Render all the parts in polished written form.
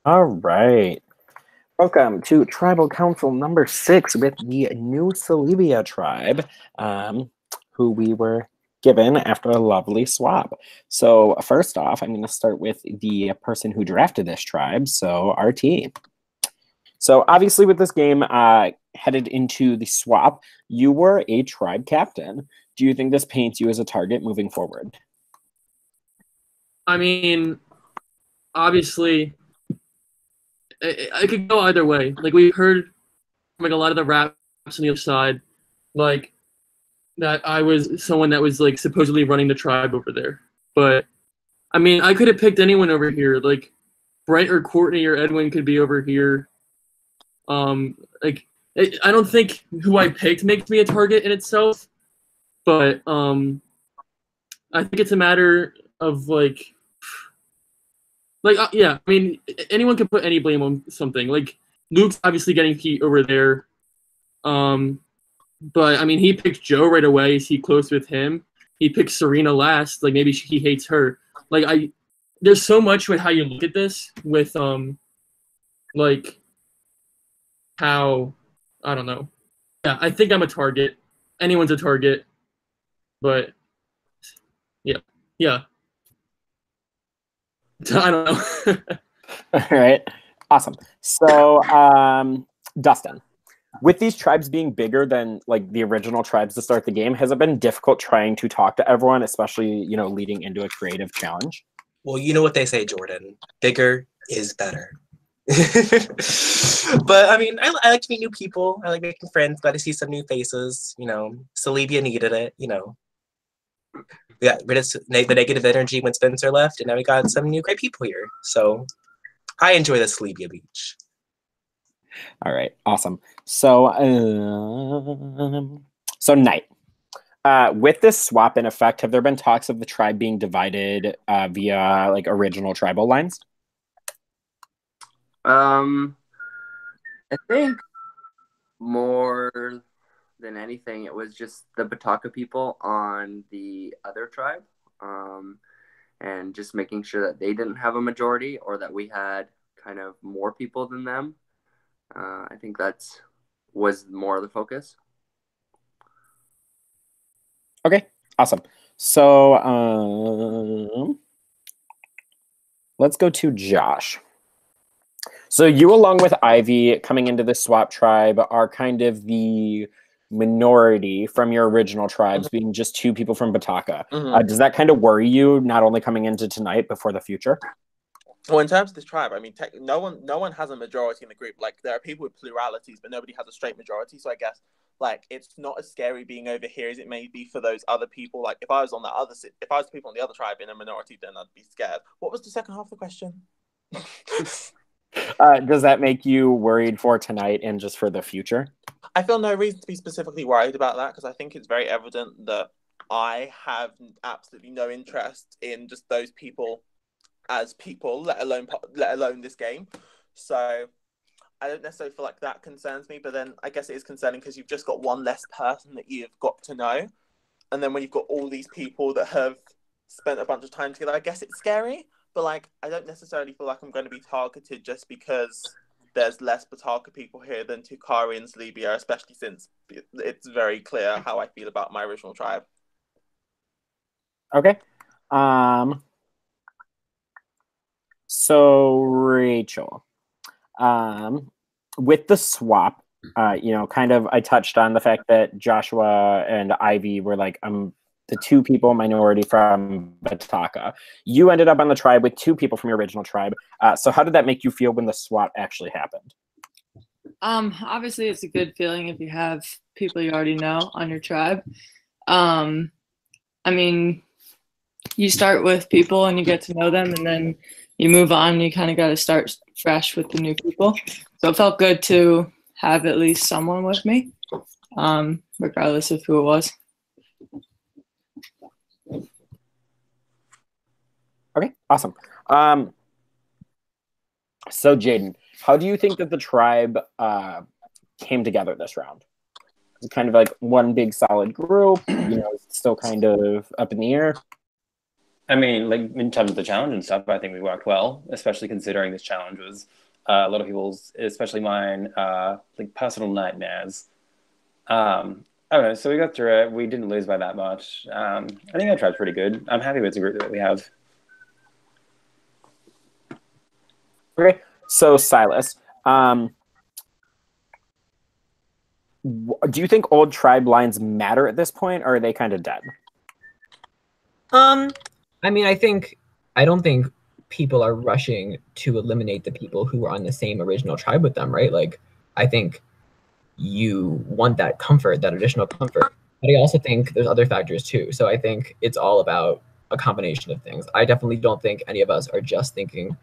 All right. Welcome to Tribal Council number 6 with the new Salybia tribe, who we were given after a lovely swap. So first off, I'm going to start with the person who drafted this tribe, so RT. So obviously with this game headed into the swap, you were a tribe captain. Do you think this paints you as a target moving forward? I mean, obviously, I could go either way. Like we've heard from like a lot of the raps on the other side, like that I was someone that was like supposedly running the tribe over there. But I mean, I could have picked anyone over here. Like Brent or Courtney or Edwin could be over here. Like I don't think who I picked makes me a target in itself, but I think it's a matter of yeah, I mean, anyone can put any blame on something. Like Luke's obviously getting heat over there. Um, but I mean, he picked Joe right away. Is he close with him? He picked Serena last. Like maybe he hates her. There's so much with how you look at this. With like how I don't know. Yeah, I think I'm a target. Anyone's a target. But yeah, yeah. I don't know. All right. Awesome. So, Dustin, with these tribes being bigger than like the original tribes to start the game, has it been difficult trying to talk to everyone, especially, leading into a creative challenge? Well, you know what they say, Jordan. Bigger is better. But I mean, I like to meet new people. I like making friends. Glad to see some new faces. Salybia needed it. We got rid of the negative energy when Spencer left, and now we got some new great people here. So I enjoy the Salybia beach. All right, awesome. So, Knight. With this swap in effect, have there been talks of the tribe being divided via like original tribal lines? I think more than anything, it was just the Bataka people on the other tribe, and just making sure that they didn't have a majority or that we had kind of more people than them. I think that's was more of the focus. Okay, awesome. So let's go to Josh. So you, along with Ivy, coming into the swap tribe, are kind of the minority from your original tribes, being just 2 people from Bataka. Does that kind of worry you, not only coming into tonight, but for the future? Well, in terms of this tribe, I mean, no one has a majority in the group. Like, there are people with pluralities, but nobody has a straight majority. So I guess, like, it's not as scary being over here as it may be for those other people. Like, if I was the people on the other tribe in a minority, then I'd be scared. What was the second half of the question? Does that make you worried for tonight and just for the future? I feel no reason to be specifically worried about that, because I think it's very evident that I have absolutely no interest in just those people as people, let alone this game. So I don't necessarily feel like that concerns me, but then I guess it is concerning because you've just got one less person that you've got to know. And then when you've got all these people that have spent a bunch of time together, I guess it's scary. But like, I don't necessarily feel like I'm going to be targeted just because there's less Bataka people here than Tukari and Salybia, especially since it's very clear how I feel about my original tribe. Okay. So Rachel, with the swap, kind of I touched on the fact that Joshua and Ivy were like, the 2 people minority from Bataka. You ended up on the tribe with 2 people from your original tribe. So how did that make you feel when the swap actually happened? Obviously it's a good feeling if you have people you already know on your tribe. I mean, you start with people and you get to know them, and then you move on. You kind of got to start fresh with the new people. So it felt good to have at least someone with me, regardless of who it was. Okay, awesome. So Jaden, how do you think that the tribe came together this round? Is it kind of like one big solid group? Still kind of up in the air? I mean, like in terms of the challenge and stuff, I think we worked well, especially considering this challenge was a lot of people's, especially mine, like personal nightmares. I don't know. So we got through it. We didn't lose by that much. I think our tribe's pretty good. I'm happy with the group that we have. Okay, so Silas, do you think old tribe lines matter at this point, or are they kind of dead? I mean, I don't think people are rushing to eliminate the people who are on the same original tribe with them, right? Like, I think you want that comfort, that additional comfort. But I also think there's other factors too. So I think it's all about a combination of things. I definitely don't think any of us are just thinking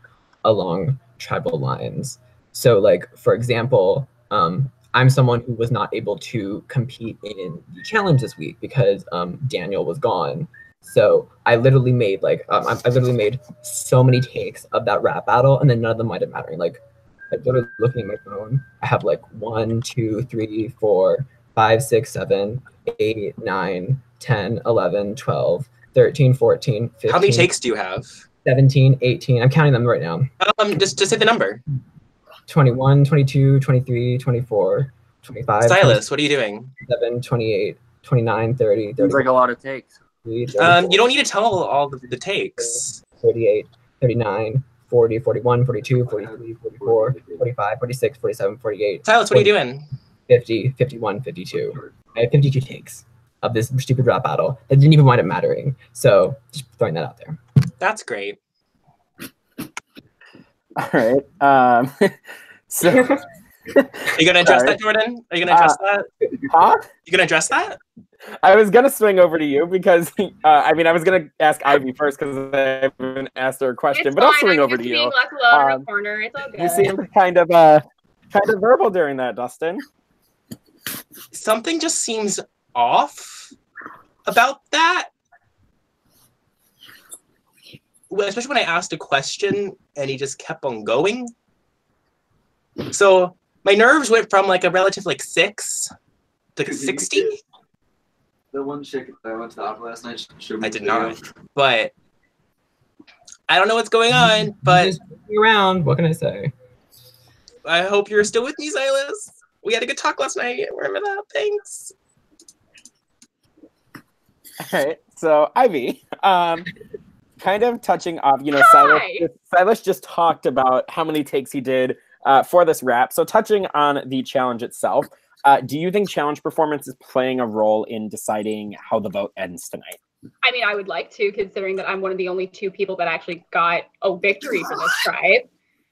along tribal lines. So, like, for example, I'm someone who was not able to compete in the challenge this week because Daniel was gone. So I literally made I literally made so many takes of that rap battle, and then none of them might have mattered. Like, I literally looking at my phone, I have like 1, 2, 3, 4, 5, 6, 7, 8, 9, 10, 11, 12, 13, 14, 15. How many takes do you have? 17, 18. I'm counting them right now. Just say the number. 21, 22, 23, 24, 25. Silas, what are you doing? 27, 28, 29, 30, Seems 30. like a lot of takes. You don't need to tell all the takes. 38, 39, 40, 41, 42, 43, 44, 45, 46, 47, 48. Silas, what are you doing? 50, 51, 52. I have 52 takes of this stupid rap battle that didn't even wind up mattering. So just throwing that out there. That's great. All right. So Are you gonna address that, Jordan? Are you gonna address that? Huh? You gonna address that? I was gonna swing over to you because I was gonna ask Ivy first because I haven't asked her a question, It's but I'll fine. swing I'm over just to being you. left alone in a corner. It's all You good. seemed kind of verbal during that, Dustin. Something just seems off about that. Well, especially when I asked a question and he just kept on going. So my nerves went from like a relative 6 to 60. The one chick that went to the opera last night showed me I the did video. not, but I don't know what's going on. But Just looking around. What can I say? I hope you're still with me, Silas. We had a good talk last night. Remember that? Thanks. All right. So Ivy, kind of touching off, Hi. Silas just talked about how many takes he did for this rap. So touching on the challenge itself, do you think challenge performance is playing a role in deciding how the vote ends tonight? I mean, I would like to, considering that I'm one of the only 2 people that actually got a victory for this tribe.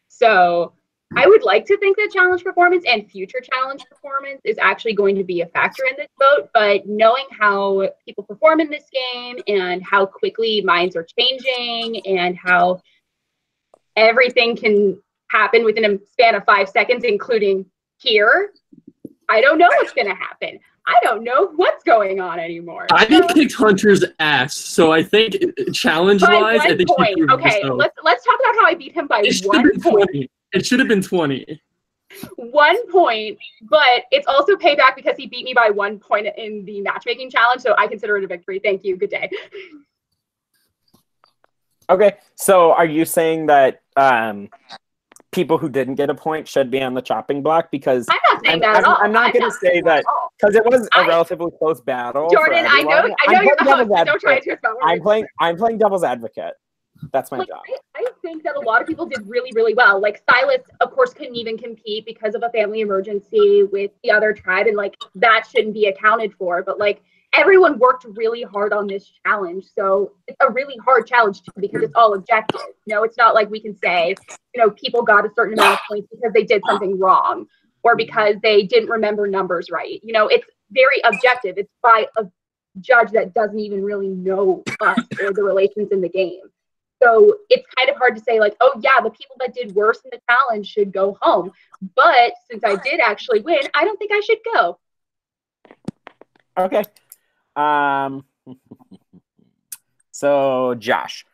So I would like to think that challenge performance and future challenge performance is actually going to be a factor in this vote. But knowing how people perform in this game and how quickly minds are changing and how everything can happen within a span of 5 seconds, including here, I don't know what's going to happen. I don't know what's going on anymore. I didn't kick Hunter's ass, so I think challenge-wise, I think point. Okay, let's talk about how I beat him by it should 1 have been point. 20. It should have been 20. 1 point, but it's also payback because he beat me by 1 point in the matchmaking challenge, so I consider it a victory. Thank you. Good day. Okay. So are you saying that people who didn't get a point should be on the chopping block? Because I'm not saying that at all. I'm not going to say that because it was a relatively close battle. Jordan, I know you're the host, but don't try to twist my words. I'm playing devil's advocate. That's my job. I think that a lot of people did really, really well. Like Silas, of course, couldn't even compete because of a family emergency with the other tribe, and that shouldn't be accounted for. But everyone worked really hard on this challenge, so it's a really hard challenge because it's all objective. It's not like we can say, people got a certain amount of points because they did something wrong or because they didn't remember numbers right. It's very objective. It's by a judge that doesn't even really know us or the relations in the game. So it's kind of hard to say oh yeah, the people that did worse in the challenge should go home. But since I did actually win, I don't think I should go. Okay. So Josh,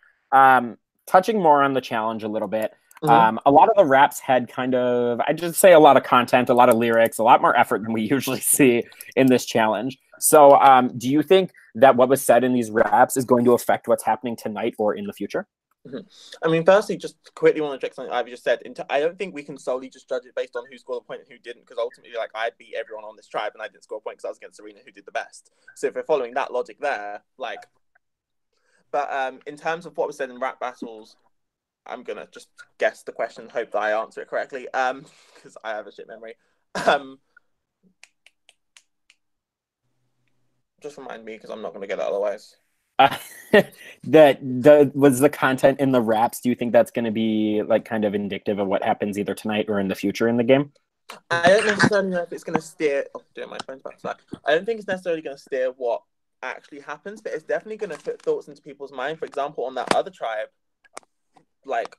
touching more on the challenge a little bit. A lot of the raps had I'd just say a lot of content, a lot of lyrics, a lot more effort than we usually see in this challenge. So do you think that what was said in these raps is going to affect what's happening tonight or in the future? I mean, firstly, just quickly want to check something Ivy just said. I don't think we can solely just judge it based on who scored a point and who didn't, because ultimately, like, I beat everyone on this tribe and I didn't score a point because I was against Serena, who did the best. So if we're following that logic there, like, but in terms of what was said in rap battles, I'm gonna just guess the question, hope that I answer it correctly, because I have a shit memory. Just remind me, because I'm not gonna get it otherwise. Was the content in the raps, do you think that's going to be like kind of indicative of what happens either tonight or in the future in the game? I don't necessarily know if it's going to steer. Oh, damn, my phone's back to that. I don't think it's necessarily going to steer what actually happens, but it's definitely going to put thoughts into people's mind. For example, on that other tribe, like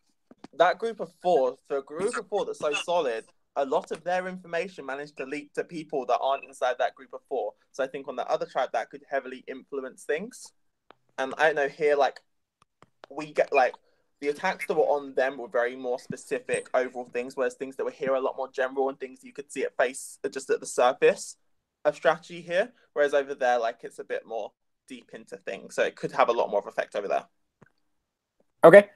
that group of four, for a group of four that's so solid, a lot of their information managed to leak to people that aren't inside that group of four. So I think on the other tribe, that could heavily influence things. And I don't know, here, like, we get, like, the attacks that were on them were very more specific overall things, whereas things that were here are a lot more general and things you could see at face, just at the surface of strategy here. Whereas over there, like, it's a bit more deep into things. So it could have a lot more of effect over there. Okay.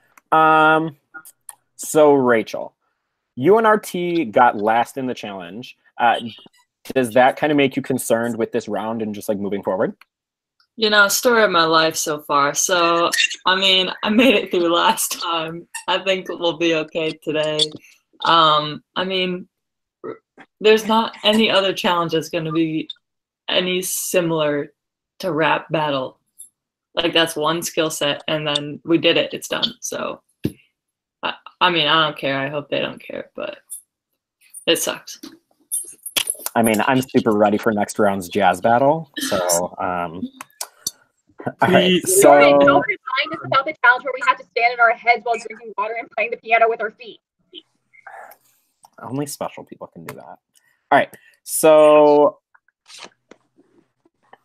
So, Rachel, you and RT got last in the challenge. Does that kind of make you concerned with this round and just, like, moving forward? You know, story of my life so far. So, I mean, I made it through last time. I think we'll be okay today. I mean, there's not any other challenge that's going to be any similar to rap battle. Like, that's one skill set, and then we did it. It's done. So, I mean, I don't care. I hope they don't care, but it sucks. I mean, I'm super ready for next round's jazz battle. So, all right, so Jordan, don't remind us about the challenge where we had to stand on our heads while drinking water and playing the piano with our feet. Only special people can do that. All right, so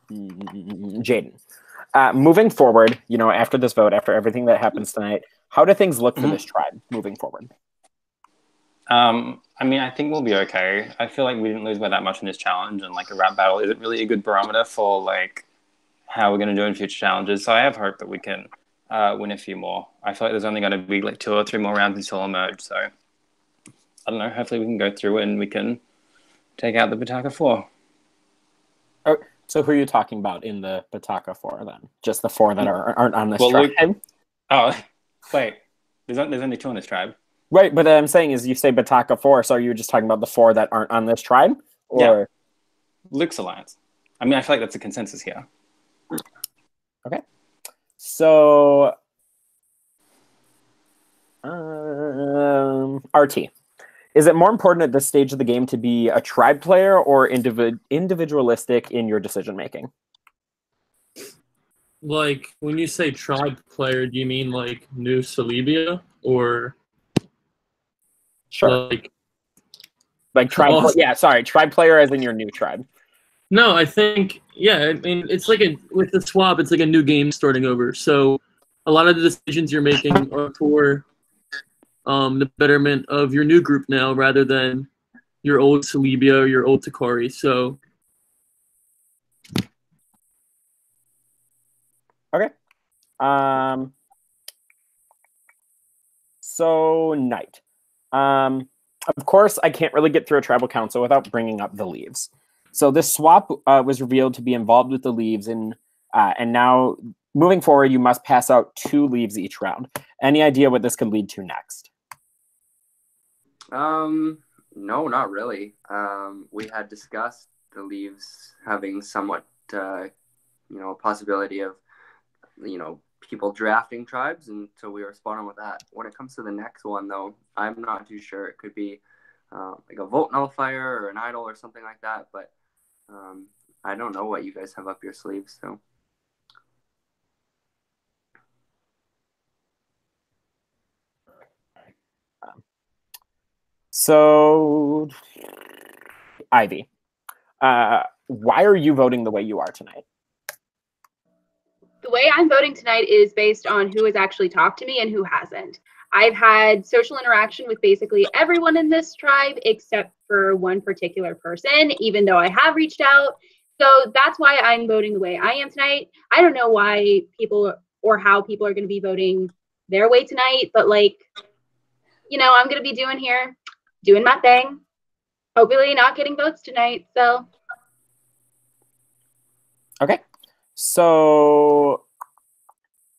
Jaden, moving forward, you know, after this vote, after everything that happens tonight, how do things look for this tribe moving forward? I mean, I think we'll be okay. I feel like we didn't lose by that much in this challenge, and like a rap battle isn't really a good barometer for like how we're going to do in future challenges. So I have hope that we can win a few more. I feel like there's only going to be like 2 or 3 more rounds until emerge. So I don't know. Hopefully we can go through and we can take out the Bataka 4. Oh, so who are you talking about in the Bataka 4 then? Just the 4 that aren't on this tribe? Oh, wait. There's only 2 on this tribe. Right, but I'm saying is you say Bataka 4, so are you just talking about the 4 that aren't on this tribe? Or yeah. Luke's alliance. I mean, I feel like that's a consensus here. Okay. So, RT, is it more important at this stage of the game to be a tribe player or individualistic in your decision making? Like, when you say tribe player, do you mean like New Salybia or? Sure. Like tribe. Yeah, sorry, tribe player as in your new tribe. No, I think, yeah, I mean, it's like with the swap, it's like a new game starting over. So a lot of the decisions you're making are for the betterment of your new group now rather than your old Salybia or your old Takari. So. Okay. So, Knight. Of course, I can't really get through a tribal council without bringing up the leaves. So this swap was revealed to be involved with the leaves, and now moving forward, you must pass out 2 leaves each round. Any idea what this could lead to next? No, not really. We had discussed the leaves having somewhat, a possibility of, people drafting tribes, and so we were spot on with that. When it comes to the next one, though, I'm not too sure. It could be like a vote nullifier or an idol or something like that, but I don't know what you guys have up your sleeves, so. So, Ivy, why are you voting the way you are tonight? The way I'm voting tonight is based on who has actually talked to me and who hasn't. I've had social interaction with basically everyone in this tribe except for one particular person, even though I have reached out So that's why I'm voting the way I am tonight. I don't know why people or how people are going to be voting their way tonight, but like, you know, I'm going to be doing my thing. Hopefully not getting votes tonight. So. Okay. So,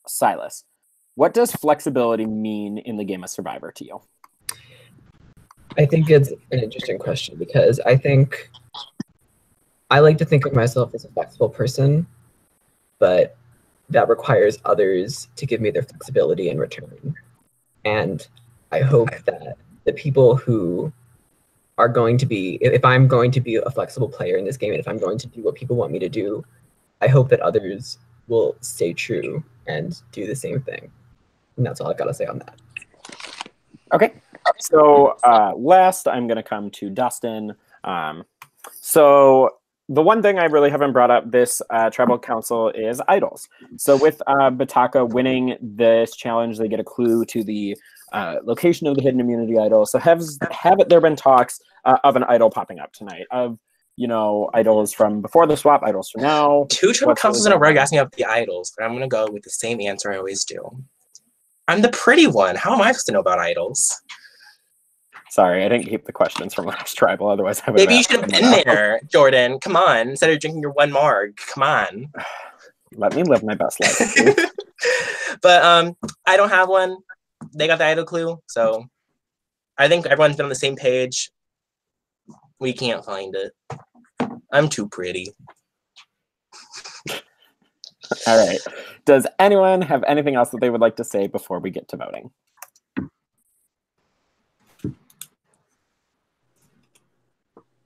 Silas, what does flexibility mean in the game of Survivor to you? I think it's an interesting question because I think I like to think of myself as a flexible person, but that requires others to give me their flexibility in return. And I hope that the people who are going to be, if I'm going to be a flexible player in this game, and if I'm going to do what people want me to do, I hope that others will stay true and do the same thing. And that's all I gotta say on that. Okay. So last, I'm going to come to Dustin. So the one thing I really haven't brought up this tribal council is idols. So with Bataka winning this challenge, they get a clue to the location of the hidden immunity idol. So have there been talks of an idol popping up tonight? Of, you know, idols from before the swap, idols from now? 2 tribal What's councils in a row asking about the idols, but I'm going to go with the same answer I always do. I'm the pretty one. How am I supposed to know about idols? Sorry, I didn't keep the questions from last tribal. Otherwise, I would. Maybe you should have been there, Jordan. Come on. Instead of drinking your 1 marg. Come on. Let me live my best life, please. But I don't have one. They got the idol clue, so I think everyone's been on the same page. We can't find it. I'm too pretty. All right. Does anyone have anything else that they would like to say before we get to voting?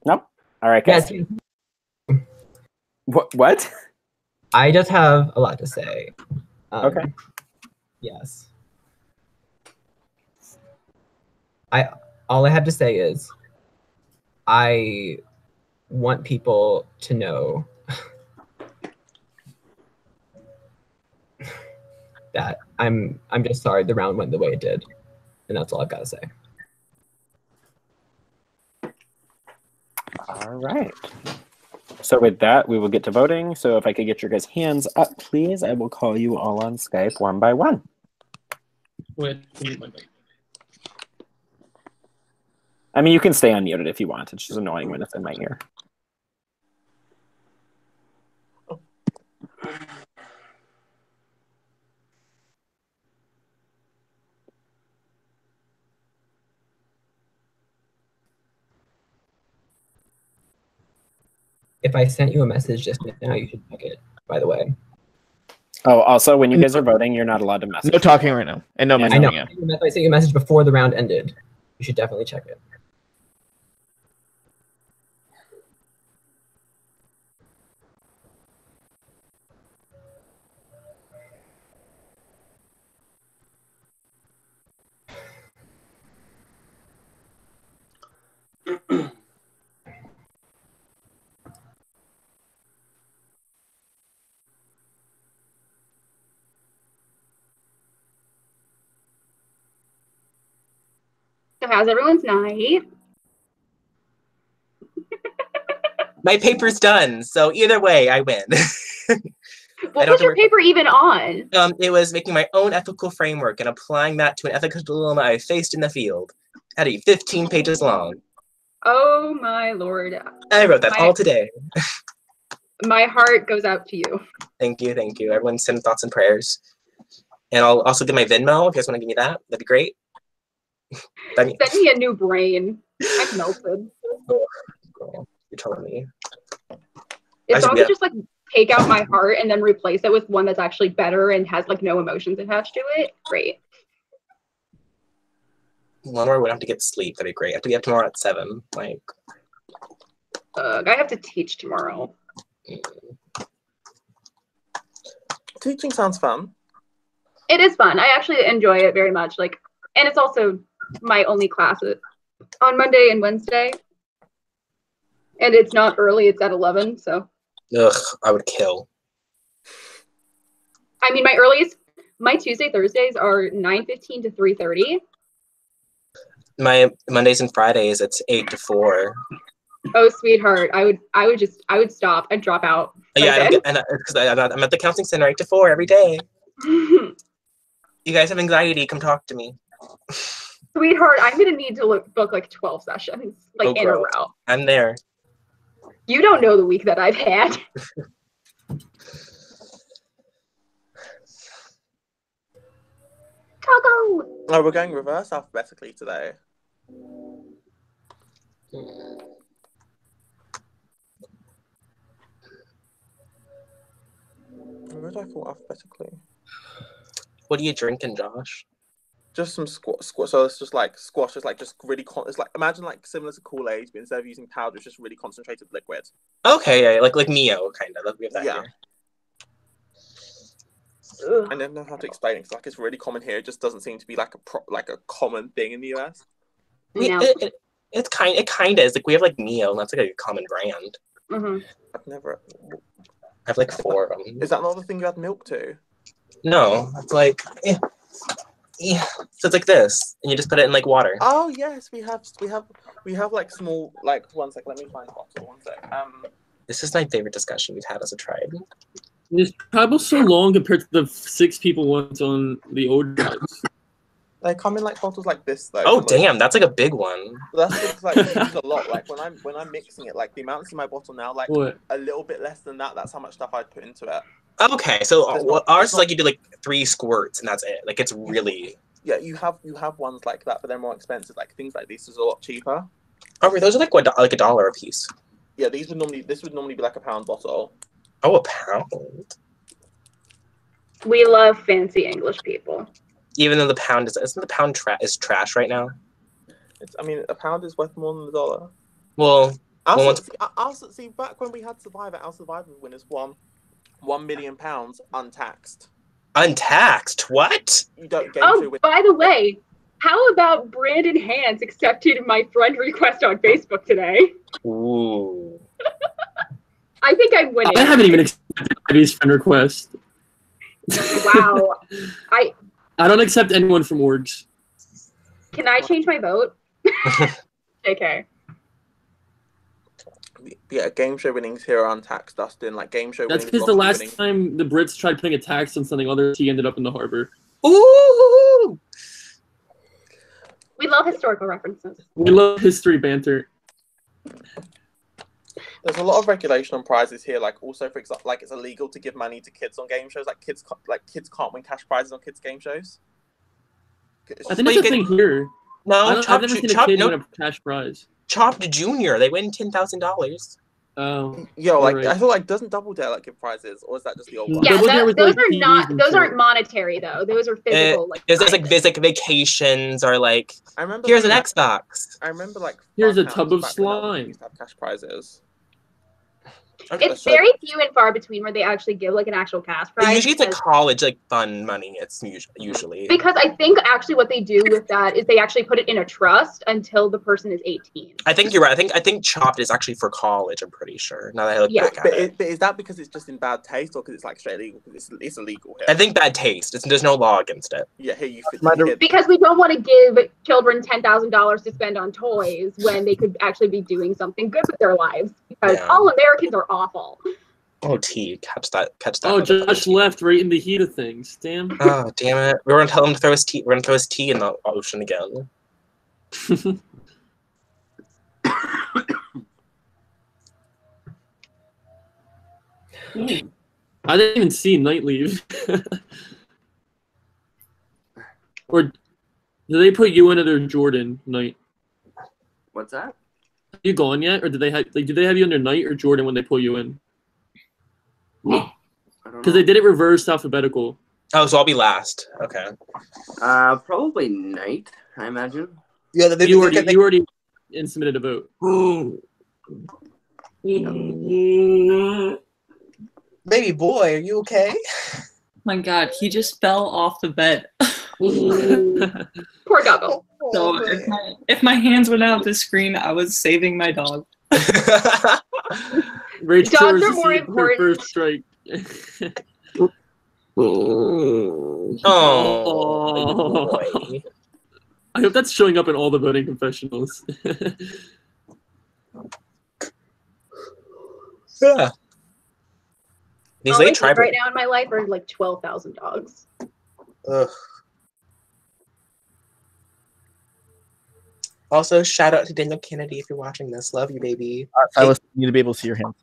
Nope. All right, guys. Yes. What? I just have a lot to say. Okay. Yes. All I have to say is I want people to know that I'm just sorry the round went the way it did. And that's all I've got to say. All right. So with that, we will get to voting. So if I could get your guys' hands up, please, I will call you all on Skype one by one. Wait. I mean, you can stay unmuted if you want. It's just annoying when it's in my ear. If I sent you a message just now, you should check it, by the way. Oh, also, when you guys are voting, you're not allowed to message. No talking right now. And no Yeah, I know. messaging. If I sent you a message before the round ended, you should definitely check it. So how's everyone's night? My paper's done, so either way, I win. What was your paper even on? It was making my own ethical framework and applying that to an ethical dilemma I faced in the field. Had to be 15 pages long. Oh my lord. I wrote that all today. My heart goes out to you. Thank you, thank you. Everyone send thoughts and prayers. And I'll also give my Venmo if you guys want to give me that. That'd be great. Send me a new brain. I'm melted. Girl, you're telling me. If someone could just like take out my heart and then replace it with one that's actually better and has like no emotions attached to it, great. One more would have to get sleep. That'd be great. I have to be up tomorrow at 7. Like, I have to teach tomorrow. Teaching sounds fun. It is fun. I actually enjoy it very much. Like, and it's also my only classes on Monday and Wednesday. And it's not early, it's at 11, so. ugh, I would kill. I mean, my Tuesday, Thursdays are 9:15 to 3:30. My Mondays and Fridays, it's 8 to 4. Oh, sweetheart, I would stop. I'd drop out. Yeah, Okay. because I'm at the counseling center 8 to 4 every day. You guys have anxiety? Come talk to me. Sweetheart, I'm gonna need to book like 12 sessions, like in a girl. row. I'm there. You don't know the week that I've had. Taco. Oh, we're going reverse alphabetically today. Where did I fall alphabetically? What are you drinking, Josh? Just some squash. So it's just like squash. It's like just really. It's like imagine like similar to Kool-Aid, but instead of using powder, it's just really concentrated liquid. Okay, yeah, like Mio kind of. We have that here. I don't know how to explain it. It's really common here. It just doesn't seem to be like a common thing in the US. No. It kind of is. Like we have like Mio, and that's like a common brand. Mm-hmm. I have like 4 of them. Is that not the thing you add milk to? No, it's like so it's like this, and you just put it in like water. Oh yes, we have like small like one sec. Let me find a bottle. One sec. This is my favorite discussion we've had as a tribe. This tribe was so long compared to the 6 people once on the old tribes. They come in like bottles like this though. Oh damn, that's like a big one. That's just like used a lot. Like when I'm mixing it, like the amounts in my bottle now, like What? a little bit less than that. That's how much stuff I'd put into it. Okay, so ours is like you do like 3 squirts and that's it. Like it's really. Yeah, you have ones like that, but they're more expensive. Like things like this is a lot cheaper. Oh, those are like what, like $1 a piece? Yeah, this would normally be like a £1 bottle. Oh, a pound. We love fancy English people. Even though isn't the pound is trash right now? I mean, a pound is worth more than $1. Well, See, back when we had Survivor, our Survivor winners won £1 million untaxed. Untaxed? What? You don't get by the way, how about Brandon Hans accepted my friend request on Facebook today? Ooh. I think I'm winning. I haven't even accepted Ivy's friend request. Wow. I don't accept anyone from orgs. Can I change my vote? Okay. Yeah, game show winnings here are untaxed, Dustin. Like game show That's winnings. because the last time the Brits tried putting a tax on something, other he ended up in the harbor. Ooh! We love historical references. We love history banter. There's a lot of regulation on prizes here. Like also, for example, like it's illegal to give money to kids on game shows. Like kids can't win cash prizes on kids game shows. I think that's a thing here. No, I've never seen a kid win a cash prize. Chopped Junior, they win $10,000. Oh, yo, like right. I feel like doesn't Double Dare like give prizes, or is that just the old one? Yeah, those like are not. Those aren't monetary though. Those are physical. There's like vacations or like. I remember. Here's an Xbox. I remember like. Here's a tub of slime. Used to have cash prizes. It's very few and far between where they actually give like an actual cash prize. Usually it's like college, like fun money. It's usually because I think actually what they do with that is they actually put it in a trust until the person is 18. I think you're right. I think Chopped is actually for college. I'm pretty sure. Now that I look back at it. But is that because it's just in bad taste, or because it's like straight illegal? Because it's illegal here. I think bad taste. There's no law against it. Yeah, here you fit. Because we don't want to give children $10,000 to spend on toys when they could actually be doing something good with their lives. Because all Americans are awful. Oh, T, catch that. Oh, Josh left right in the heat of things. Damn. Oh, damn it. We're gonna tell him to throw his tea. We're gonna throw his tea in the ocean again. I didn't even see Night Leave. Or did they put you in under Jordan Night? What's that? Are you gone yet, or did they have you under Night or Jordan when they pull you in? Because they did it reverse alphabetical. Oh, so I'll be last. Okay. Probably Night, I imagine. Yeah, you already submitted a vote. Baby boy, are you okay? My God, he just fell off the bed. Poor doggo. So if my hands went out the screen, I was saving my dog. Rachel Dogs are more her important. first strike. Oh, boy. I hope that's showing up in all the voting confessionals. Yeah. These All late I need tribal. right now in my life are like 12,000 dogs. Ugh. Also, shout out to Daniel Kennedy if you're watching this. Love you, baby. Silas, you need to be able to see your hands.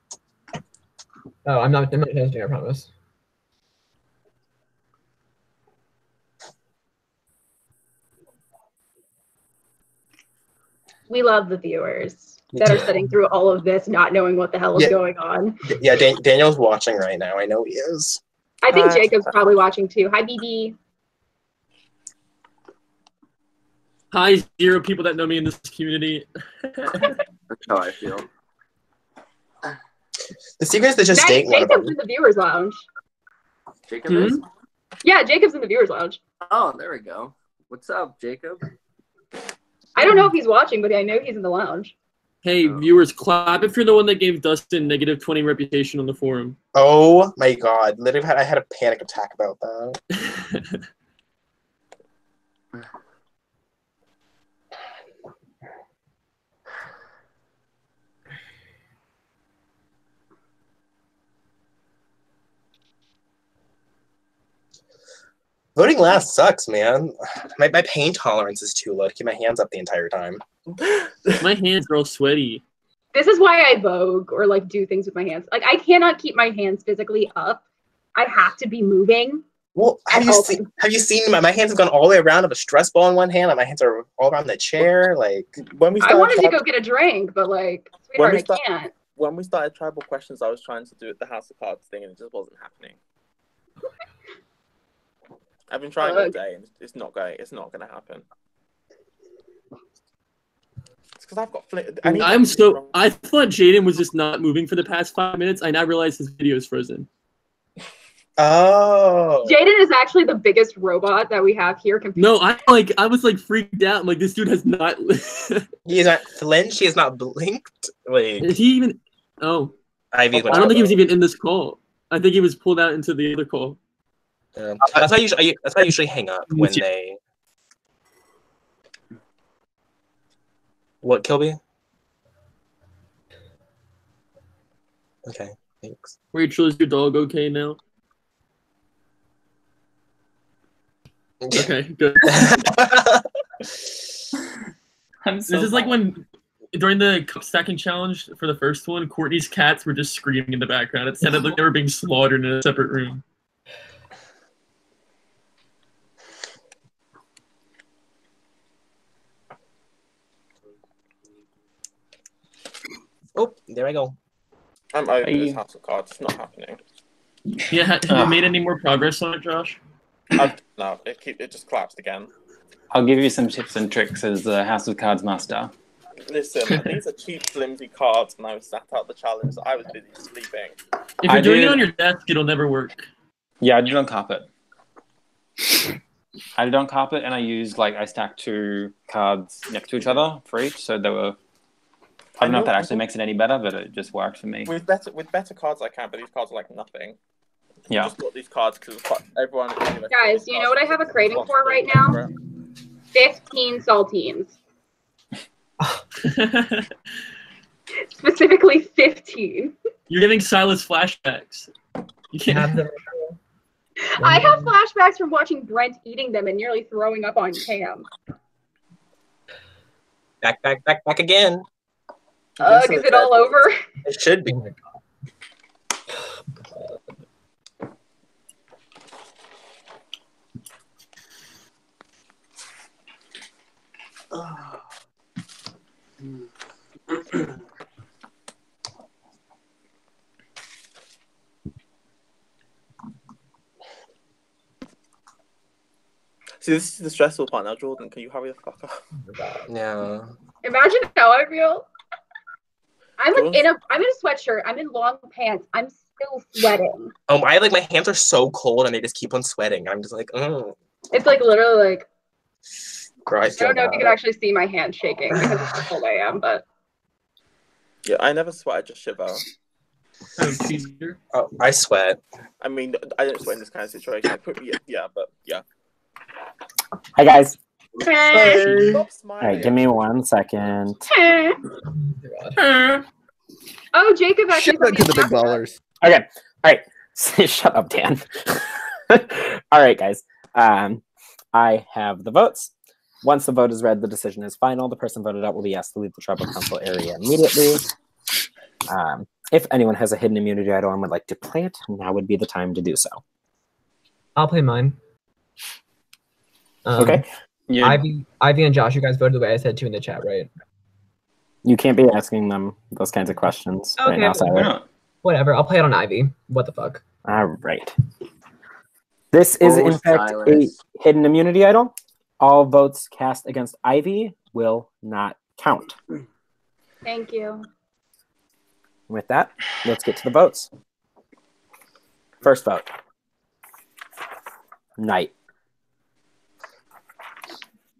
Oh, I'm not hesitant, I promise. We love the viewers Me that are too. sitting through all of this, not knowing what the hell is Yeah. going on. Yeah, Daniel's watching right now. I know he is. I think Jacob's probably watching too. Hi, BB. Hi, 0 people that know me in this community. That's how I feel. The secret is to just date one of Jacob's them. in the viewers lounge. Jacob is? Yeah, Jacob's in the viewers lounge. Oh, there we go. What's up, Jacob? I don't know if he's watching, but I know he's in the lounge. Hey, viewers, clap if you're the one that gave Dustin -20 reputation on the forum. Oh my god. Literally, I had a panic attack about that. Voting last sucks, man. My pain tolerance is too low to keep my hands up the entire time. My hands are all sweaty. This is why I vogue or like do things with my hands. Like I cannot keep my hands physically up. I have to be moving. Well, have you seen my hands have gone all the way around? I have a stress ball in one hand, and my hands are all around the chair. Like when we I started wanted to go get a drink, but like, sweetheart, I can't. When we started tribal questions, I was trying to do the House of Cards thing, and it just wasn't happening. I've been trying all day, and it's not going. It's not going to happen. It's because I've got. I thought Jaden was just not moving for the past 5 minutes. I now realize his video is frozen. Oh. Jaden is actually the biggest robot that we have here. No, I was like freaked out. I'm like, this dude has not. He is not flinched. He has not blinked. Like, is he even? Oh, I don't think he was even in this call. I think he was pulled out into the other call. That's how I usually hang up when they. What, Kilby? Okay, thanks. Rachel, is your dog okay now? Okay, good. This is like when during the cup stacking challenge for the first one, Courtney's cats were just screaming in the background. It sounded like they were being slaughtered in a separate room. Oh, there I go. I'm over this House of Cards. It's not happening. Yeah, have you made any more progress on it, Josh? No, it just collapsed again. I'll give you some tips and tricks as the House of Cards master. Listen, these are cheap, flimsy cards, and I was sat out the challenge, so I was busy sleeping. If you're doing it on your desk, it'll never work. Yeah, I did it on carpet. I did it on carpet, and I stacked 2 cards next to each other for each, so they were. I don't know if that actually makes it any better, but it just worked for me. With better cards, I can, but these cards are like nothing. Yeah. I just got these cards because everyone. Guys, you know what I have a craving for right now? 15 saltines. Specifically 15. You're giving Silas flashbacks. You can't have them. I have flashbacks from watching Brent eating them and nearly throwing up on cam. Back again. Is it all over? It should be. See, this is the stressful part now, Jordan. Can you hurry the fuck up? Yeah. Imagine how I feel. I'm in a sweatshirt. I'm in long pants. I'm still sweating. Oh, my hands are so cold and they just keep on sweating. I'm just like, oh. It's like literally like. I don't know if you can actually see my hands shaking because of how cold I am, but. Yeah, I never sweat. I just shiver. Oh, I sweat. I mean, I don't sweat in this kind of situation. But yeah. Hi guys. Hey. Stop All right, give me 1 second. Oh, Jacob actually Shout out to the big ballers. Okay. All right. Shut up, Dan. All right, guys. I have the votes. Once the vote is read, the decision is final. The person voted out will be asked to leave the tribal council area immediately. If anyone has a hidden immunity idol and would like to play it, now would be the time to do so. I'll play mine. Okay. Ivy and Josh, you guys voted the way I said to in the chat, right? You can't be asking them those kinds of questions right now, Siler. Whatever. I'll play it on Ivy. What the fuck? All right. This is, in fact, a hidden immunity idol. All votes cast against Ivy will not count. Thank you. With that, let's get to the votes. First vote. Knight.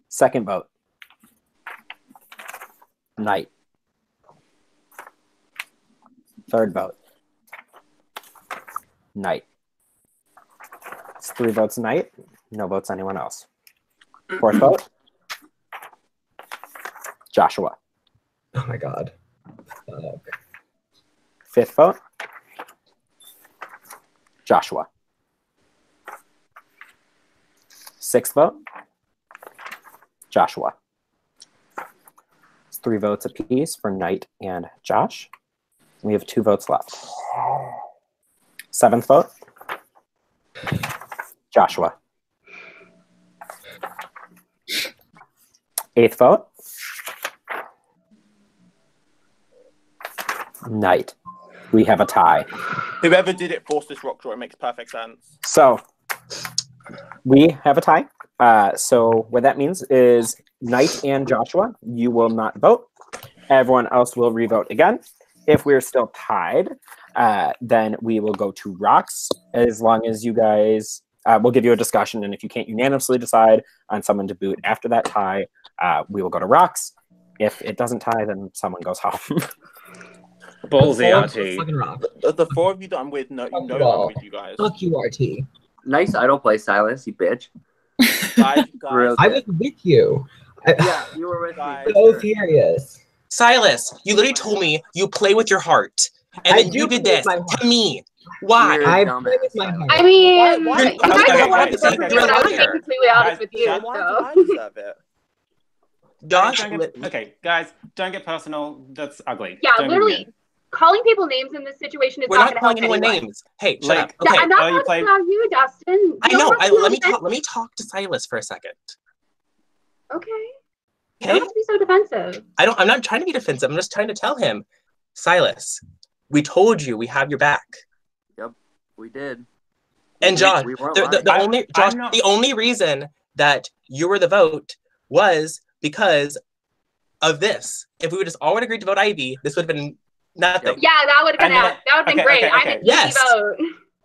Second vote. Knight. Third vote. Knight. It's 3 votes Knight. No votes anyone else. Fourth vote. Joshua. Oh my god. Fuck. Fifth vote. Joshua. Sixth vote. Joshua. It's 3 votes apiece for Knight and Josh. We have 2 votes left. Seventh vote. Joshua. Eighth vote. Knight. We have a tie. Whoever did it forced this rock draw. It makes perfect sense. So we have a tie. So what that means is Knight and Joshua, you will not vote. Everyone else will revote again. If we're still tied, then we will go to rocks. As long as you guys, we'll give you a discussion, and if you can't unanimously decide on someone to boot after that tie, we will go to rocks. If it doesn't tie, then someone goes home. Ballsy, RT. Fucking rock. The 4 of you that I'm with, know that I'm with you guys. Fuck you, RT. Nice idol play, Silas, you bitch. Guys, Real I good. was with you. Yeah, you were with Guys. me. So furious. Silas, you literally told me you play with your heart, and I then do you did play this with my heart. to me. Why? You're I dumb play with ass, my Silas. heart. I mean, Why- you why- guys okay, don't okay, want to okay, vote for okay, me, but I was okay. being completely honest with you. Why do So. I deserve it? Josh, Okay, guys, don't get personal. That's ugly. Yeah, Don't be literally, weird. calling people names in this situation is we're not not going to calling help anyone anyone. names. Hey, shut Like- up. Okay, I'm not you talking about you, Dustin. You I don't know. have to be Let me defensive. talk. Let me talk to Silas for a second. Okay. You Okay. don't have to be so defensive. I'm not trying to be defensive. I'm just trying to tell him, Silas, we told you we have your back. Yep, we did. And Josh, we weren't the lying. only Josh, the only reason that you were the vote was because of this. If we would just all would agreed to vote Ivy, this would have been nothing. Yeah, that would have been And that would have been okay, great. okay, I'm okay. an Yes. easy vote.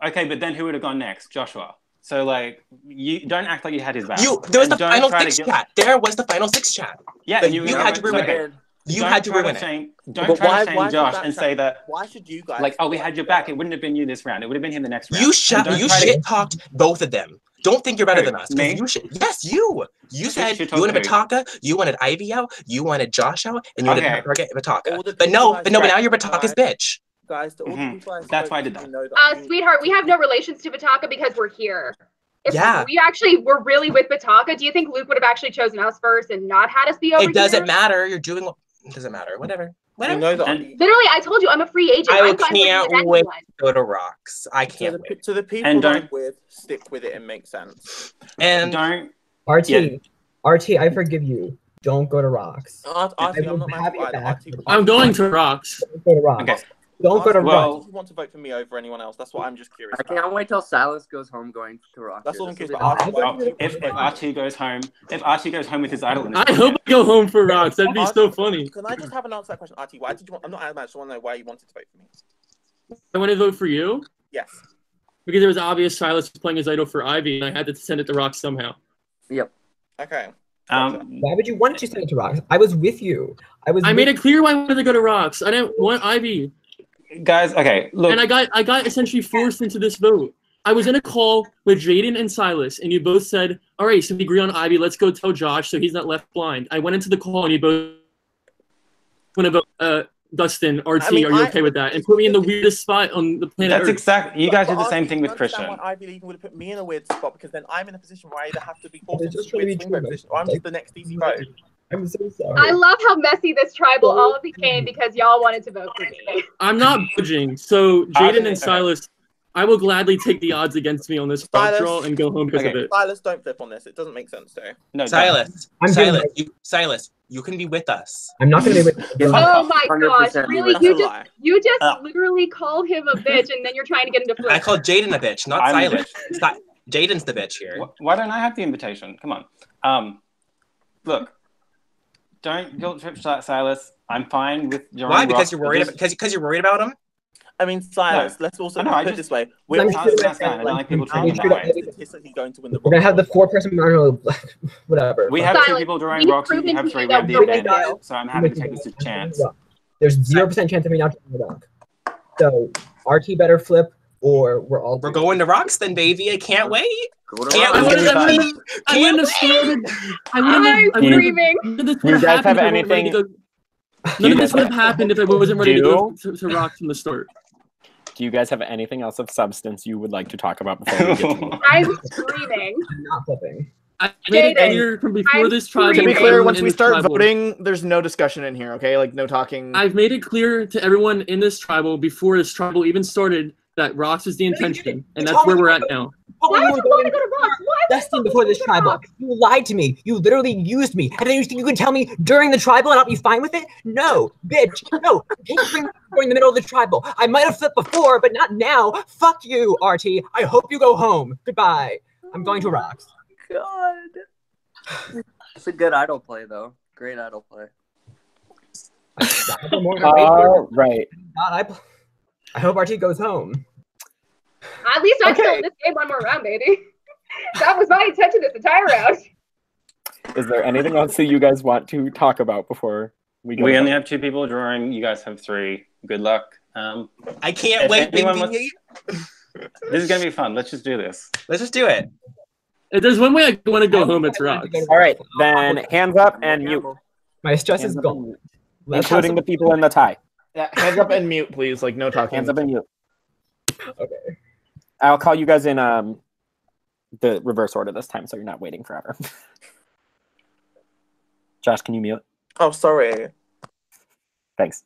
Okay, but then who would have gone next? Joshua. So like, you don't act like you had his back. There was And the don't final try to 6 get- chat. There was the final 6 chat. Yeah, But and you were had to gonna- ruin okay, it. You don't had to try ruin it. Don't But try to why shame does Josh that and sound- say that, Why should you guys? like, oh, we had your back. It wouldn't have been you this round. It would have been him the next round. You And don't try to- shit talked both of them. Don't think you're better Who, than us. 'Cause me? Yes, you. You said shit you wanted talked who? Bataka, you wanted Ivy out, you wanted Josh out, and you Okay. wanted Target and All Bataka. the But no, people but I- now you're Bataka's bitch. Guys, all the Mhm. people I That's spoke why I did to that. know that. Sweetheart, we have no relations to Bataka because we're here. If Yeah. we actually were really with Bataka, do you think Luke would have actually chosen us first and not had us be over It doesn't here? matter. You're doing what it doesn't matter. Whatever. We Whatever. know that. And- Literally, I told you I'm a free agent. I I'm fine working can't with wait anyone. to go to Rocks. I to can't the, wait. to the people And that I'm don't- with, stick with it and make sense. And Don't. RT, Yeah. RT, I forgive you. Don't go to rocks. Artie, I I'm will not mad have at your either. back. Artie, I'm going to rocks. Don't go to rocks. Okay. Don't go to Well- rocks. If you want to vote for me over anyone else, that's what I'm just curious I about. can't wait till Silas goes home going to rock. That's here. all I'm This curious will be about. awesome. Artie, Well, if RT goes home, with his idol, in his I pocket- hope I go home for rocks. That'd be so funny. Can I just have an answer to that question, Artie? Why did you want? I'm not mad. I just want to know why you wanted to vote for me. I want to vote for you Yes. because it was obvious Silas was playing his idol for Ivy, and I had to send it to rocks somehow. Okay. Why would you want to send it to rocks? I was with you. I made it clear why I wanted to go to rocks. I didn't want Ivy, guys. Okay, look. and I got essentially forced into this vote. I was in a call with Jaden and Silas, and you both said, "All right, so we agree on Ivy. Let's go tell Josh so he's not left blind." I went into the call, and you both want to vote Dustin, RT, I mean, are you okay with that? And put me in the weirdest spot on the planet That's Earth. exactly. You guys did the Archie, same do thing you with understand Christian. why Ivy League would have put me in a weird spot, because then I'm in a position where I either have to be forced It's into just the trying to weird be swing vote true, position, or I'm just the next easy vote. I'm so sorry. I love how messy this tribal all became because y'all wanted to vote for me. I'm not budging. So Jaden and okay. Silas, I will gladly take the odds against me on this rock draw and go home because of it. Silas, don't flip on this. It doesn't make sense, though. No, Silas, I'm Silas, you can be with us. I'm not going to be with Yes, Oh my 100% gosh, be really? with That's us. a lie. You just literally called him a bitch and then you're trying to get him to flip. I called Jaden a bitch, not I'm a Silas. Jaden's the bitch here. Why don't I have the invitation? Come on. Look, don't guilt trip Silas. I'm fine with joining. Why? Because Rock, you're worried about because you're worried about him. I mean, Silas, let's also put it this way. We're I'm all sure nice guy. I don't like people treating him that way. statistically going to win the We're going to have the 4-person marginal, whatever. We have Silence. 2 people drawing You've rocks, you proven have to 3. me We have the that we're with advantage, you. so I'm happy to take this chance. There's 0% chance of me not drawing the rock. So RT better flip, or We're going to rocks then, baby. I can't wait. Go to Can't Rock. wait. I wouldn't have started. I'm screaming. None of this Do you would guys happened have if I wasn't ready to anything? go. None of this would have happened if I wasn't ready to go to rocks from the start. Do you guys have anything else of substance you would like to talk about before we get to vote? I'm screaming. I'm not flipping. I made it Jaden, clear from before I'm this tribe. To be screaming. clear, everyone once in we this start tribal- voting, there's no discussion in here, okay? Like, no talking. I've made it clear to everyone in this tribal before this tribal even started that rocks is the intention, and that's where we're at now. Why would you want to go to rocks? Why would Dustin, you before want this to go to tribal, rocks? you lied to me. You literally used me. And then you think you could tell me during the tribal and I'll be fine with it? No, bitch. No, you can't bring me during the middle of the tribal. I might have flipped before, but not now. Fuck you, RT. I hope you go home. Goodbye. I'm going to rocks. God. It's a good idol play, though. Great idol play. All right. God, I hope RT goes home. At least I'm still Okay. in this game one more round, baby. That was my intention this entire round. Is there anything else that you guys want to talk about before we go? We to only vote? have 2 people drawing. You guys have 3. Good luck. I can't If wait, anyone baby. This is gonna be fun. Let's just do this. Let's just do it. If there's one way I want to go home, it's rocks. All right, then hands up and mute. My stress Hands is up and gone. mute. Let's have Including some- the people in the tie. Yeah, hands up and mute, please. Like, no talking. Hands up and mute. Okay. I'll call you guys in the reverse order this time, so you're not waiting forever. Josh, can you mute? Oh, sorry. Thanks.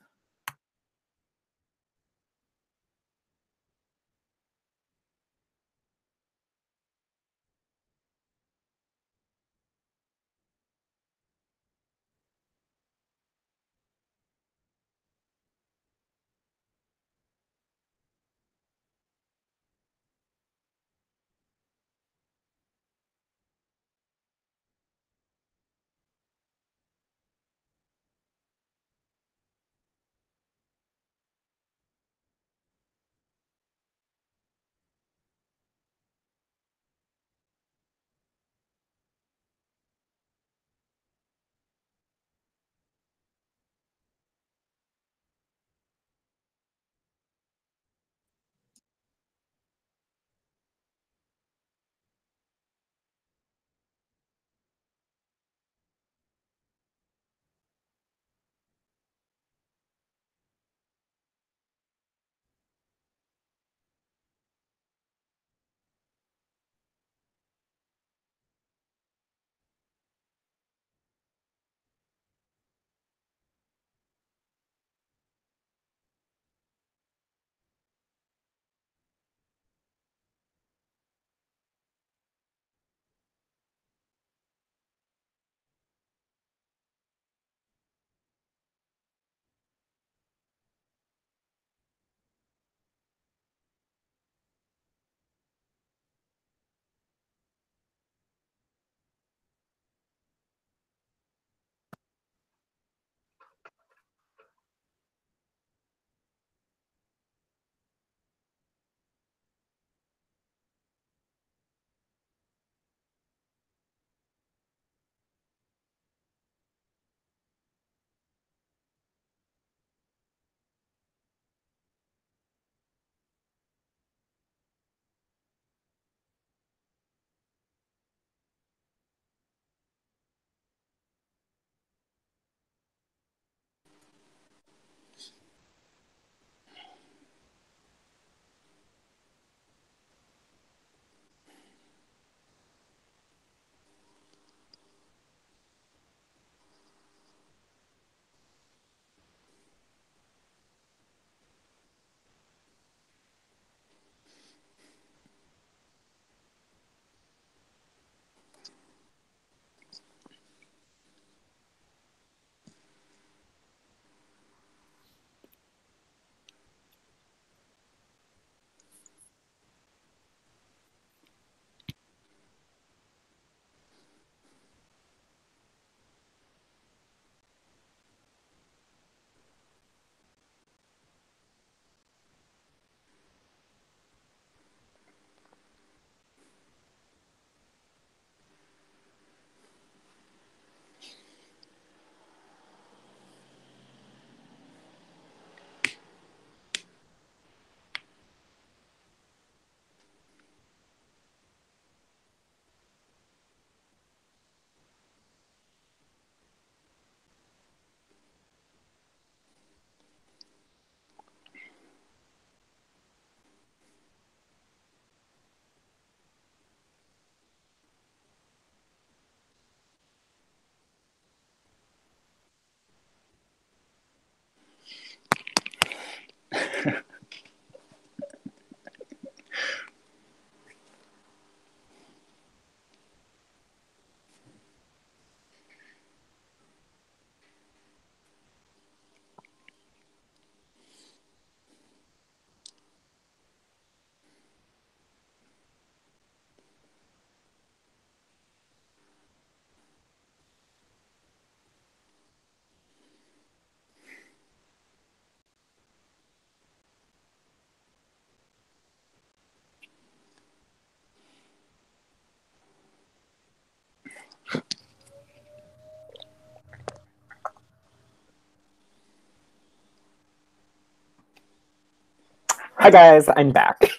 Hi guys, I'm back.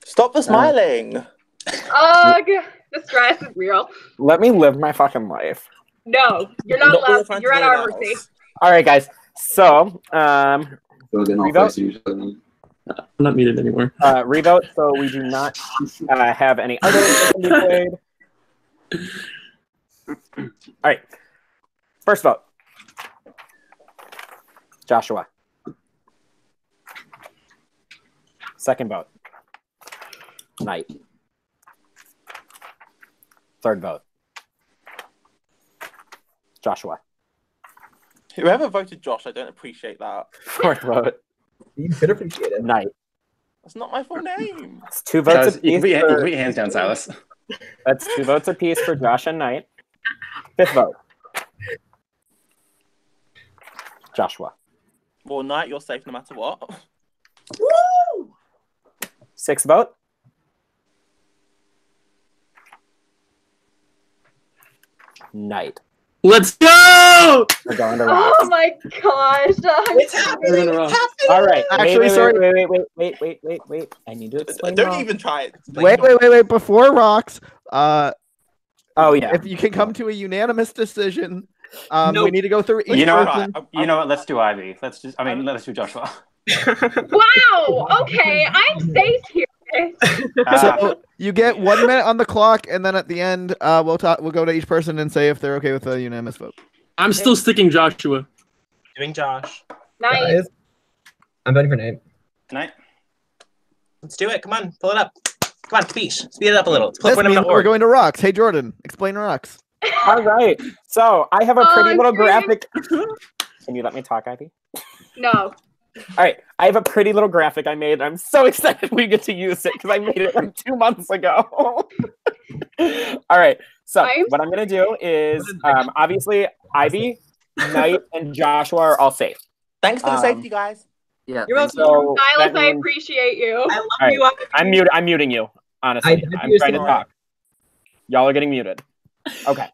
Stop the smiling. Ugh, the stress is real. Let me live my fucking life. No, you're not allowed. You're at our mercy. All right, guys. So, Revote. I'm not muted anymore. Revote. So we do not have any other that can be played. All right. First vote. Joshua. Second vote. Knight. Third vote. Joshua. Whoever voted Josh, I don't appreciate that. Fourth vote. You could appreciate it. Knight. That's not my full name. It's 2 votes Silas, you apiece. can put your hands down, Silas. That's 2 votes apiece for Josh and Knight. Fifth vote. Joshua. Well, Knight, you're safe no matter what. Woo! Sixth vote. Knight. Let's go! We're going to Rock. Oh my gosh. It's happening. We're It's happening. All right. Actually, sorry. Wait. I need to explain. Don't wrong. even try it. Wait. Before rocks, Oh yeah. if you can come to a unanimous decision, No. we need to go through each You know person. what? You know what? Let's do Ivy. Let's do Joshua. Wow. Okay, I'm safe here. So you get 1 minute on the clock, and then at the end, we'll go to each person and say if they're okay with a unanimous vote. I'm still sticking Joshua. Doing Josh. Nice. Guys, I'm voting for Nate. Tonight. Let's do it. Come on, pull it up. Come on, speed it up a little. This means we're going to rocks. Hey, Jordan, explain rocks. All right. So I have a pretty Oh, little geez. graphic. Can you let me talk, Ivy? No. All right. I have a pretty little graphic I made. I'm so excited we get to use it because I made it like 2 months ago. All right. So what I'm going to do is obviously Ivy, Knight, and Joshua are all safe. Thanks for the safety, guys. Yeah. You're welcome. So Silas, that I means- appreciate you. I love All right. you. I'm muting you. Honestly, I'm trying to talk. Y'all are getting muted. Okay.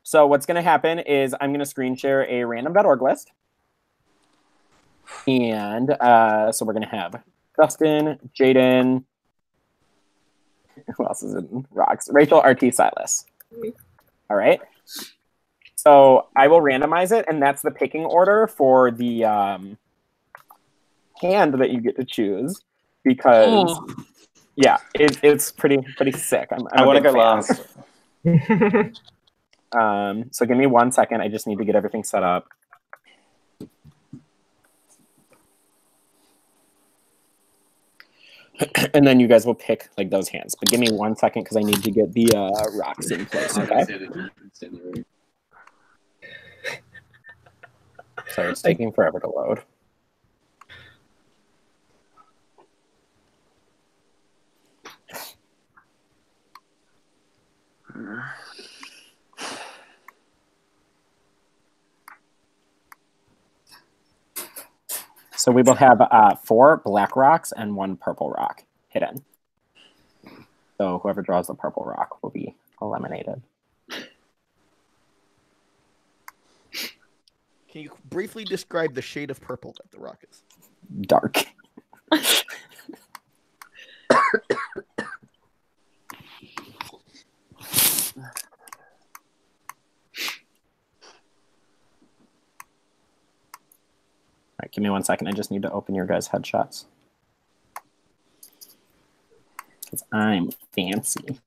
So what's going to happen is I'm going to screen share a random.org list. And so we're going to have Dustin, Jaden, who else is in Rocks? Rachel, RT, Silas. All right. So I will randomize it, and that's the picking order for the hand that you get to choose. Because, yeah, it's pretty sick. I want to go last. So give me 1 second. I just need to get everything set up. And then you guys will pick like those hands. But give me 1 second because I need to get the rocks in place. Okay. Sorry, it's taking forever to load. So we will have 4 black rocks and 1 purple rock hidden. So whoever draws the purple rock will be eliminated. Can you briefly describe the shade of purple that the rock is? Dark. All right, give me 1 second. I just need to open your guys' headshots. Because I'm fancy.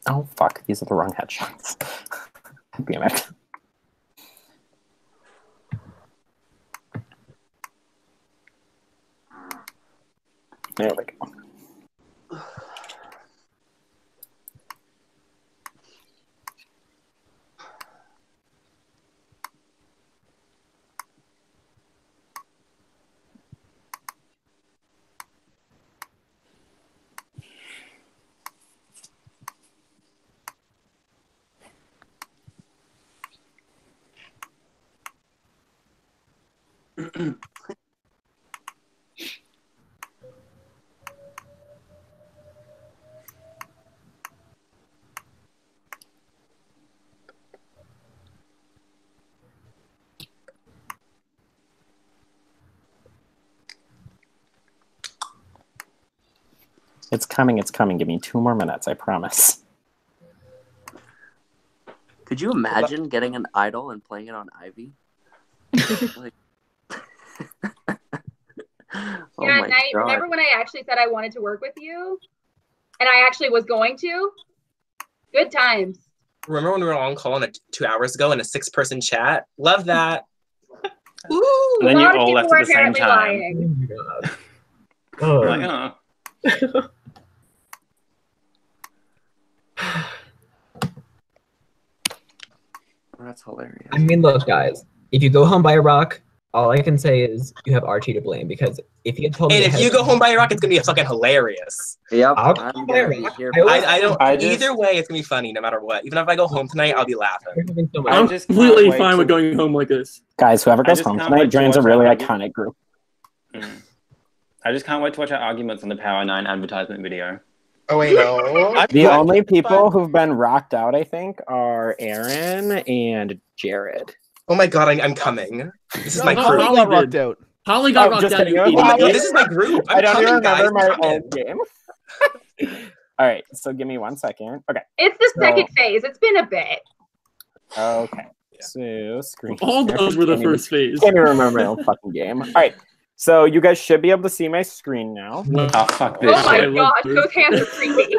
Oh, fuck. These are the wrong headshots. Damn it. There we go. It's coming, it's coming. Give me 2 more minutes, I promise. Could you imagine getting an idol and playing it on Ivy? Like, oh Yeah, my Knight, God. remember when I actually said I wanted to work with you? And I actually was going to? Good times. Remember when we were on call 2 hours ago in a 6-person chat? Love that. And A then you lot of all people left were at the same apparently time. lying. Oh. Like, oh. That's hilarious. I mean, look, guys, if you go home by a rock, all I can say is you have Archie to blame because if he had told me, And if ahead you of go time- home by a rock, it's gonna be fucking hilarious. Yep, I'll go I'm home by gonna a be rock. here. I don't. I just- Either way, it's gonna be funny no matter what. Even if I go home tonight, I'll be laughing. We're having so much I I'm just can't completely wait fine with to- going home like this. Guys, whoever I goes just home can't tonight wait to joins a watch really that iconic group. I just can't wait to watch our arguments on the Power 9 advertisement video. Oh wait, no. The only people who've been rocked out, I think, are Aaron and Jared. Oh my God, I'm coming. This is my No, crew. Holly got rocked did. out. Holly got Oh, rocked just out. kidding. You Oh my idiot. This is my group. I'm I don't coming, even remember guys. my I'm own game. All right, so give me 1 second. Okay. It's the So- second phase. It's been a bit. Okay. So screen. All those were the Can't even- first phase. Can't even remember my own fucking game. All right. So you guys should be able to see my screen now. Oh, fuck this Oh my shit. gosh, those hands are creepy.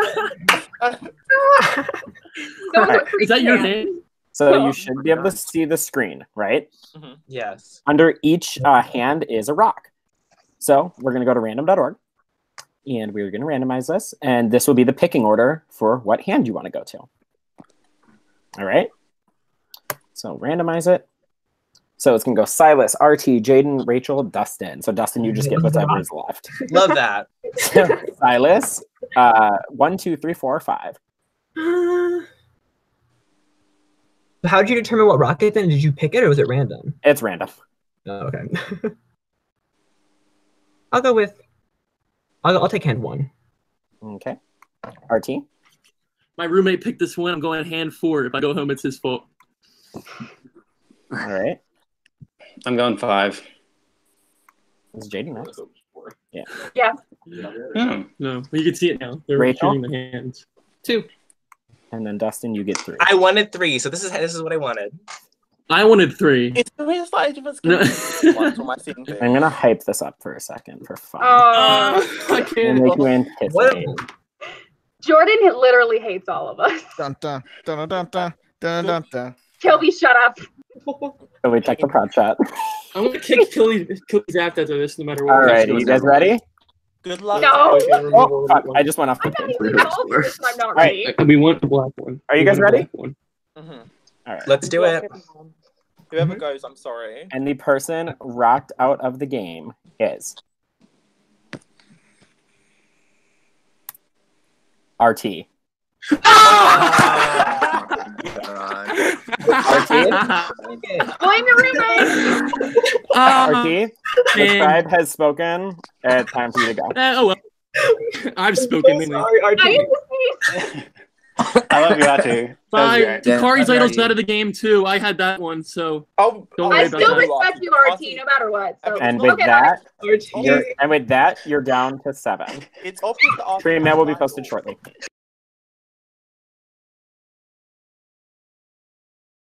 Those are creepy. Is that your hands. hand? So you should be able to see the screen, right? Yes. Under each hand is a rock. So we're going to go to random.org and we're going to randomize this. And this will be the picking order for what hand you want to go to. All right. So randomize it. So it's going to go Silas, RT, Jaden, Rachel, Dustin. So Dustin, you just get whatever is left. Love that. Silas, 1, 2, 3, 4, 5. How did you determine what rocket then? Did you pick it or was it random? It's random. Oh, okay. I'll go with. I'll take hand 1. Okay. RT. My roommate picked this one. I'm going hand 4. If I go home, it's his fault. All right. I'm going 5. Is Jaden next? Yeah. Yeah. Oh. No, you can see it now. They're Rachel? returning the hands. 2. And then Dustin, you get 3. I wanted 3, so this is what I wanted. I wanted 3. It's the reason I just No. once on my seeing thing. I'm gonna hype this up for a second for fun. I We'll can't. make you anticipate. Jordan literally hates all of us. Dun, dun, dun, dun, dun, dun, dun, dun. Kelby, shut up. So we check the prod chat. I'm gonna kick Killy's after this, no matter what. All right, are you guys ready? Good luck. No. Oh, fuck, I just went off the I'm not page. even over this. I'm not right. ready. We want the black one. Are you guys We want the ready? black one. All right. Let's do it. Whoever goes, I'm sorry. And the person rocked out of the game is RT. RT? Blame your roommate. RT? The man. tribe has spoken. It's time for you to go. Oh well. I've spoken. Mainly. Sorry, I RT. am I love you, Archie. Bye. Yeah, Kari's I'm idol's ready. out of the game too. I had that one, so Oh, Don't I worry about still that. respect you, RT, no matter what. So. And with Okay, that, RT. you're down to 7. it's obvious that Stream that will be posted shortly.